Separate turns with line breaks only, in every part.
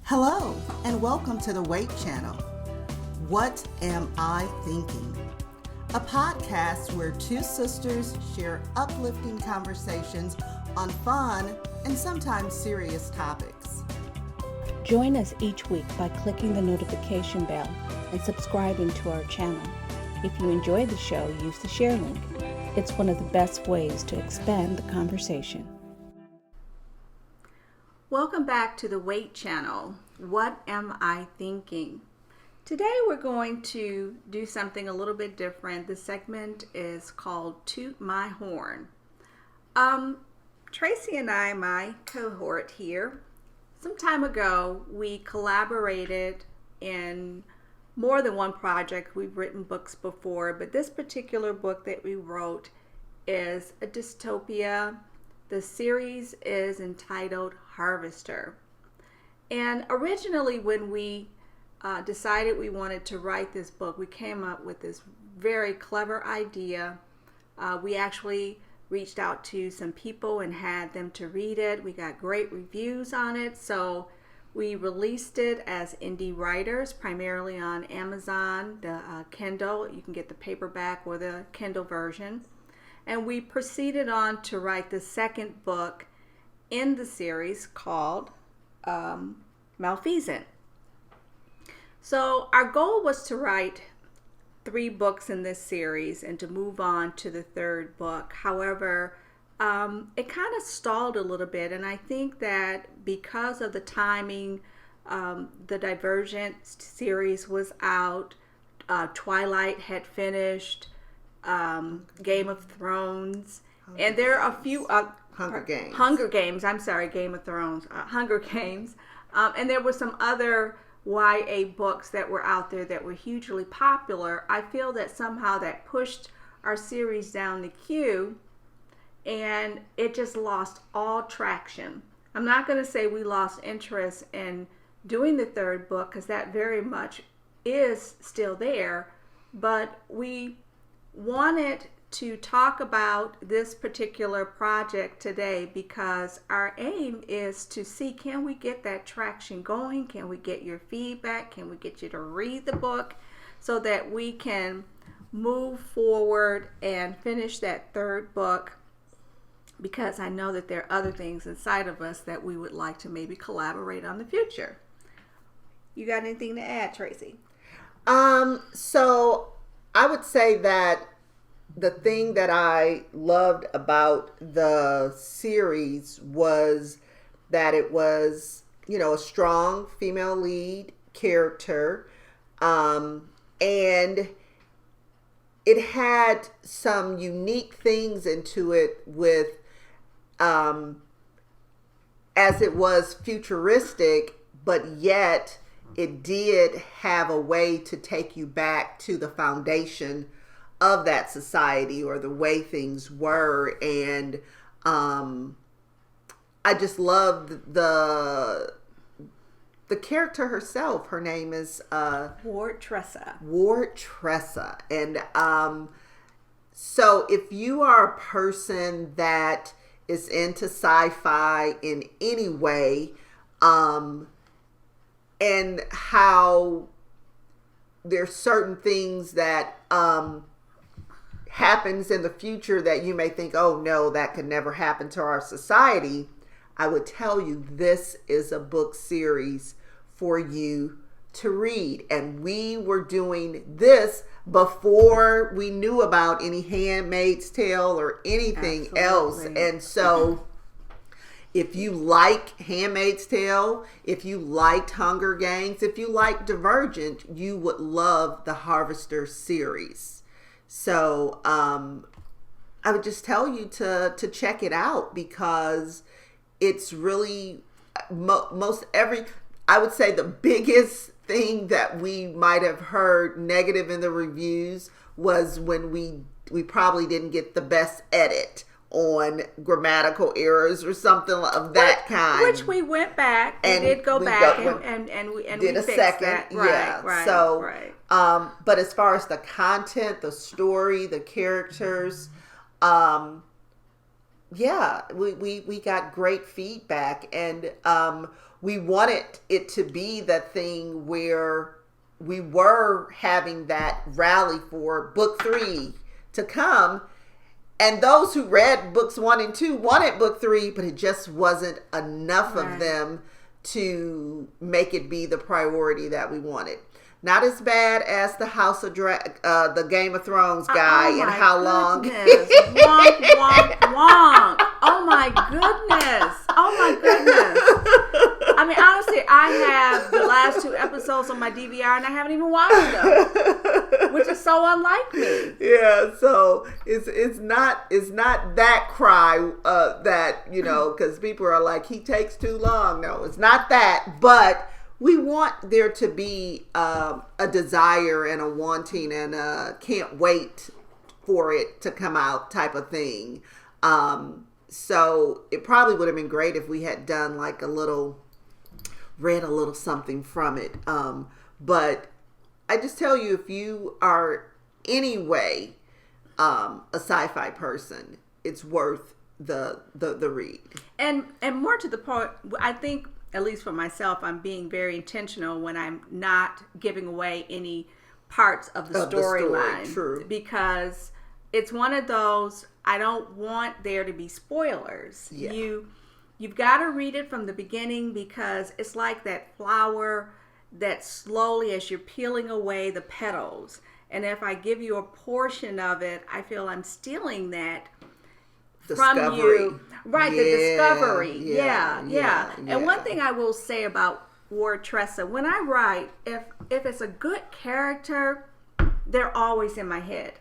Hello, and welcome to the W.A.I.T channel. What Am I Thinking? A podcast where two sisters share uplifting conversations on fun and sometimes serious topics.
Join us each week by clicking the notification bell and subscribing to our channel. If you enjoy the show, use the share link. It's one of the best ways to expand the conversation.
Welcome back to the W.A.I.T channel. What am I thinking? Today we're going to do something a little bit different. The segment is called Toot My Horn. Tracy and I, my cohort here, some time ago we collaborated in more than one project. We've written books before, but this particular book that we wrote is a dystopia. The series is entitled Harvester. And originally when we decided we wanted to write this book, we came up with this very clever idea. We actually reached out to some people and had them to read it. We got great reviews on it, so we released it as indie writers, primarily on Amazon, the Kindle. You can get the paperback or the Kindle version. And we proceeded on to write the second book in the series called Malfeasant. So our goal was to write 3 books in this series and to move on to the third book. However, it kind of stalled a little bit, and I think that because of the timing, the Divergent series was out, Twilight had finished, Game of Thrones, and there are a few
Hunger Games.
Game of Thrones, Hunger Games, and there were some other YA books that were out there that were hugely popular. I feel that somehow that pushed our series down the queue, and it just lost all traction. I'm not going to say we lost interest in doing the third book, because that very much is still there, but we wanted to talk about this particular project today because our aim is to see, can we get that traction going? Can we get your feedback? Can we get you to read the book so that we can move forward and finish that third book? Because I know that there are other things inside of us that we would like to maybe collaborate on in the future. You got anything to add, Tracy?
So I would say that the thing that I loved about the series was that it was, a strong female lead character, and it had some unique things into it with, as it was futuristic, but yet it did have a way to take you back to the foundation of that society or the way things were. And I just loved the character herself. Her name is
Ward Tressa.
And so if you are a person that is into sci-fi in any way, and how there's certain things that happens in the future that you may think, oh no, that could never happen to our society, I would tell you this is a book series for you to read. And we were doing this before we knew about any Handmaid's Tale or anything else. And so if you like Handmaid's Tale, if you liked Hunger Games, if you like Divergent, you would love the Harvester series. So I would just tell you to check it out, because it's really I would say the biggest thing that we might have heard negative in the reviews was when we probably didn't get the best edit on grammatical errors or something of that kind.
Which we went back and did go back and we did a fixed second. That.
Right. But as far as the content, the story, the characters, we got great feedback. And we wanted it to be that thing where we were having that rally for book 3 to come. And those who read books 1 and 2 wanted book 3, but it just wasn't enough of them to make it be the priority that we wanted. Not as bad as the the Game of Thrones guy and how long.
Wonk, wonk, wonk. Oh my goodness. Oh my goodness. I mean, honestly, I have the last 2 episodes on my DVR and I haven't even watched them, which is so unlike me.
Yeah, so it's not that cry that, because people are like, he takes too long. No, it's not that, but we want there to be a desire and a wanting and a can't wait for it to come out type of thing. So it probably would have been great if we had done like read a little something from it. But I just tell you, if you are anyway a sci-fi person, it's worth the read. And
more to the point, I think, at least for myself, I'm being very intentional when I'm not giving away any parts of the storyline.
True.
Because it's one of those, I don't want there to be spoilers.
Yeah.
You've got to read it from the beginning, because it's like that flower that slowly, as you're peeling away the petals, and if I give you a portion of it, I feel I'm stealing that from you. Right, the discovery. Yeah. And one thing I will say about Ward Tressa, when I write, if it's a good character, they're always in my head.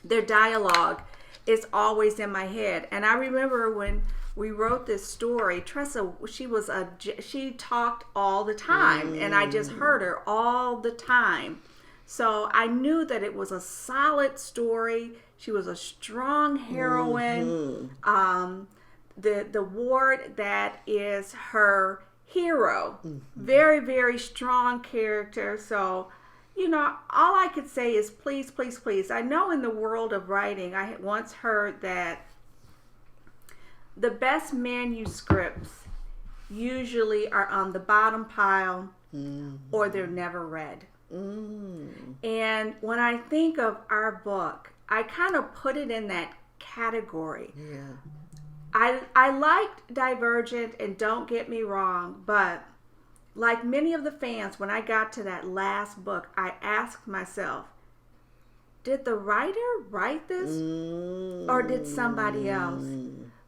Their dialogue is always in my head. And I remember when we wrote this story, Tressa, she talked all the time, and I just heard her all the time. So I knew that it was a solid story. She was a strong heroine. The Ward that is her hero. Very, very strong character. So, all I could say is please, please, please. I know in the world of writing, I had once heard that the best manuscripts usually are on the bottom pile or they're never read. And when I think of our book, I kind of put it in that category.
Yeah.
I liked Divergent, and don't get me wrong, but like many of the fans, when I got to that last book, I asked myself, did the writer write this or did somebody else?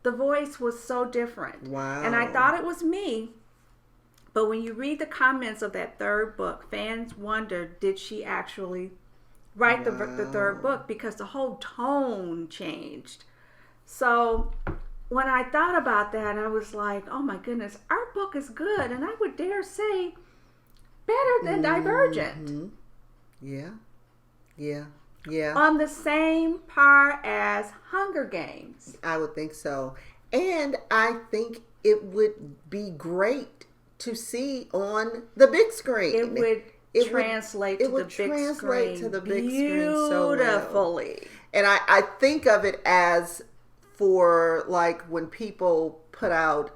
The voice was so different.
Wow.
And I thought it was me. But when you read the comments of that 3rd book, fans wonder, did she actually write the 3rd book? Because the whole tone changed. So when I thought about that, I was like, oh my goodness, our book is good. And I would dare say better than Divergent.
Yeah.
On the same par as Hunger Games.
I would think so. And I think it would be great to see on the big screen.
It would translate to the big screen so beautifully.
And I think of it as for like when people put out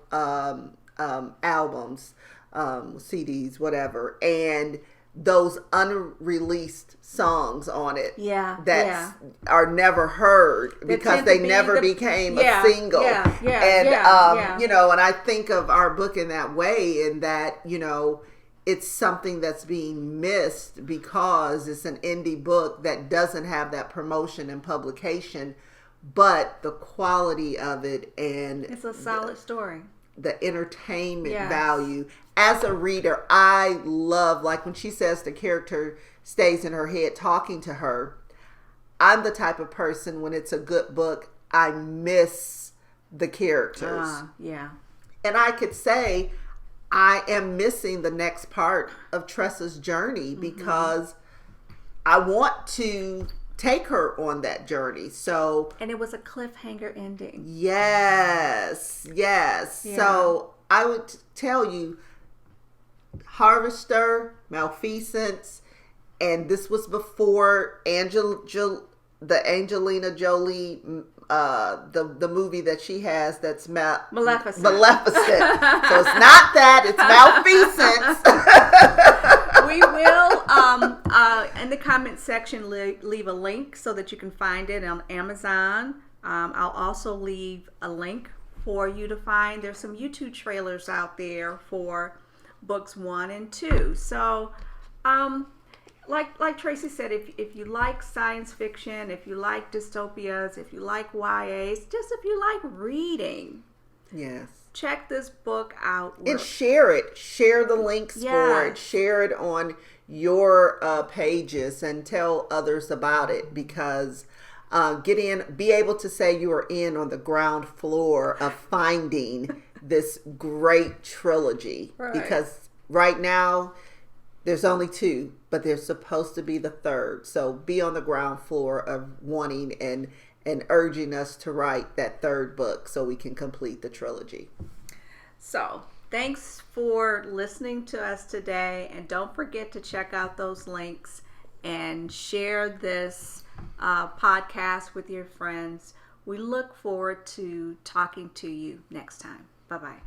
albums, CDs, whatever, and those unreleased songs on it are never heard because they never became a single. And I think of our book in that way, in that, it's something that's being missed because it's an indie book that doesn't have that promotion and publication, but the quality of it, and
it's a solid story.
The entertainment value. As a reader, I love, like when she says the character stays in her head talking to her. I'm the type of person, when it's a good book, I miss the characters. And I could say I am missing the next part of Tressa's journey because I want to take her on that journey. And
it was a cliffhanger ending.
Yes. So I would tell you, Harvester, Malfeasance, and this was before the Angelina Jolie the movie that she has that's
Maleficent.
So it's not that, it's malfeasance.
We will in the comment section leave a link so that you can find it on Amazon. I'll also leave a link for you to find. There's some YouTube trailers out there for books 1 and 2. So like Tracy said, if you like science fiction, if you like dystopias, if you like YAs, just if you like reading,
yes, check
this book out.
And share it. Share the links for it. Share it on your pages and tell others about it, because be able to say you are in on the ground floor of finding this great trilogy. Right. Because right now there's only 2, but there's supposed to be the 3rd. So be on the ground floor of wanting and urging us to write that 3rd book so we can complete the trilogy. So thanks for listening to us today, and don't forget to check out those links and share this podcast with your friends. We look forward to talking to you next time. Bye-bye.